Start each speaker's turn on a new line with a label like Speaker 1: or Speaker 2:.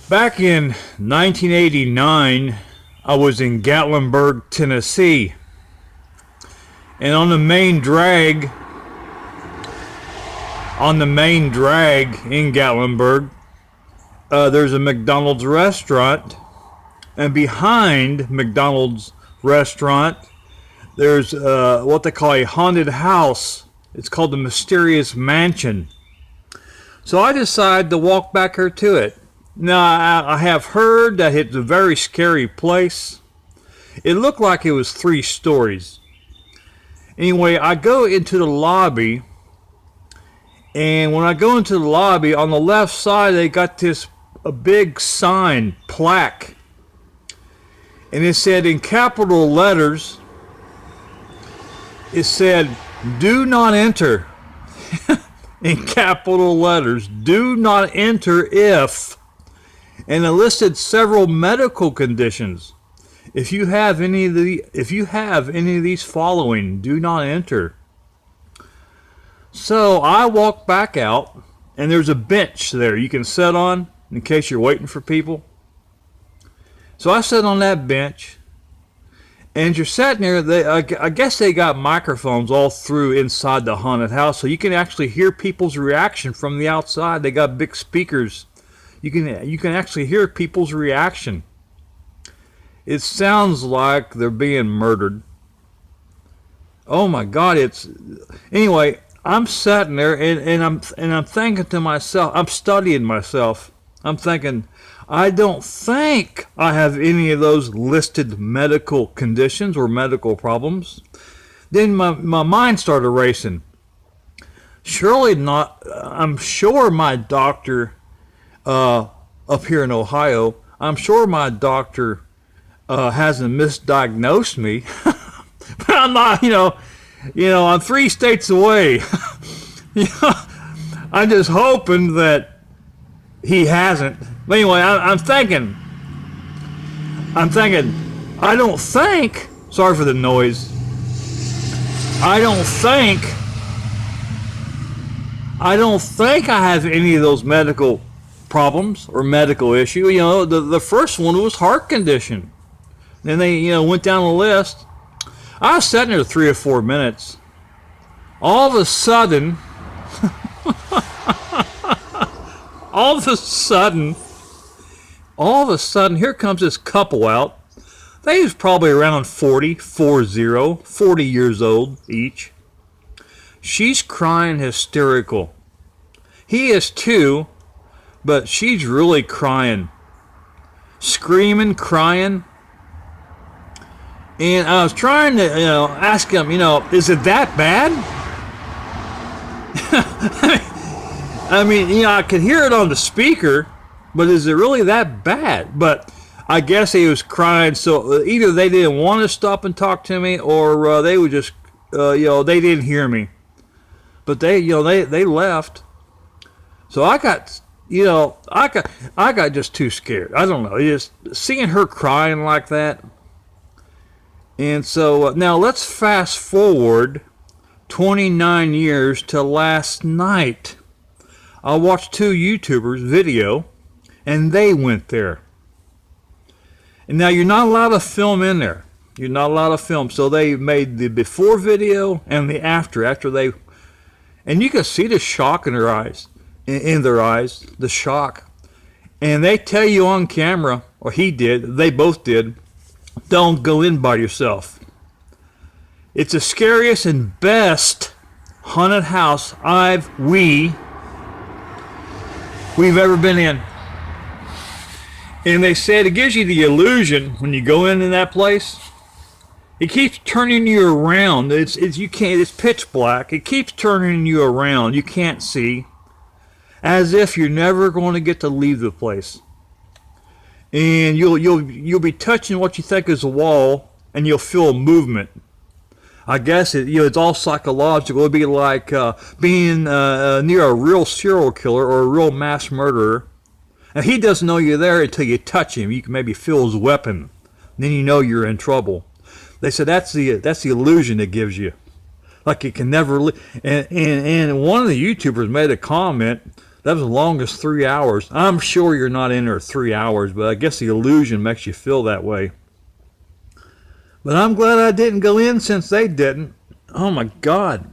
Speaker 1: Back in 1989, I was in Gatlinburg, Tennessee. And on the main drag in Gatlinburg, there's a McDonald's restaurant. And behind McDonald's restaurant, there's what they call a haunted house. It's called the Mysterious Mansion. So I decided to walk back here to it. Now, I have heard that it's a very scary place. It looked like it was 3 stories. Anyway, I go into the lobby, and when I go into the lobby, on the left side, they got a big sign, plaque. And it said in capital letters, it said, "Do not enter." In capital letters, "Do not enter if," and it listed several medical conditions. If you have any of these following, do not enter. So I walk back out, and there's a bench there you can sit on in case you're waiting for people. So I sit on that bench, and you're sitting there. I guess they got microphones all through inside the haunted house, so you can actually hear people's reaction from the outside. They got big speakers. You can actually hear people's reaction. It sounds like they're being murdered. Oh my God! Anyway. I'm sitting there and I'm thinking to myself. I'm studying myself. I'm thinking, I don't think I have any of those listed medical conditions or medical problems. Then my mind started racing. Surely not. I'm sure my doctor up here in Ohio. I'm sure my doctor hasn't misdiagnosed me. But I'm not, I'm 3 states away. I'm just hoping that he hasn't. But anyway, I'm thinking, I don't think, sorry for the noise, I don't think I have any of those medical problems or medical issue. The first one was heart condition. Then they, went down the list. I was sitting there 3 or 4 minutes. All of a sudden, here comes this couple out. They was probably around 40 years old each. She's crying hysterical. He is too, but she's really crying. Screaming, crying. And I was trying to, ask him, is it that bad? I mean, I could hear it on the speaker, but is it really that bad? But I guess he was crying, so either they didn't want to stop and talk to me, or they would just, they didn't hear me. But they left. So I got, I got just too scared. I don't know, just seeing her crying like that. And so now let's fast forward 29 years to last night. I watched 2 YouTubers video, and they went there. And now you're not allowed to film in there. You're not allowed to film. So they made the before video and the after they, and you can see the shock in their eyes, the shock. And they tell you on camera, or they both did, don't go in by yourself. It's the scariest and best haunted house we've ever been in. And they said it gives you the illusion when you go in that place. It keeps turning you around. It's pitch black. It keeps turning you around. You can't see, as if you're never going to get to leave the place. And you'll be touching what you think is a wall, and you'll feel movement. I guess it's all psychological. It'd be like being near a real serial killer or a real mass murderer. And he doesn't know you're there until you touch him. You can maybe feel his weapon. Then you know you're in trouble. They said that's the illusion it gives you. Like it can never. And one of the YouTubers made a comment That was the longest 3 hours. I'm sure you're not in there 3 hours, but I guess the illusion makes you feel that way. But I'm glad I didn't go in since they didn't. Oh my God.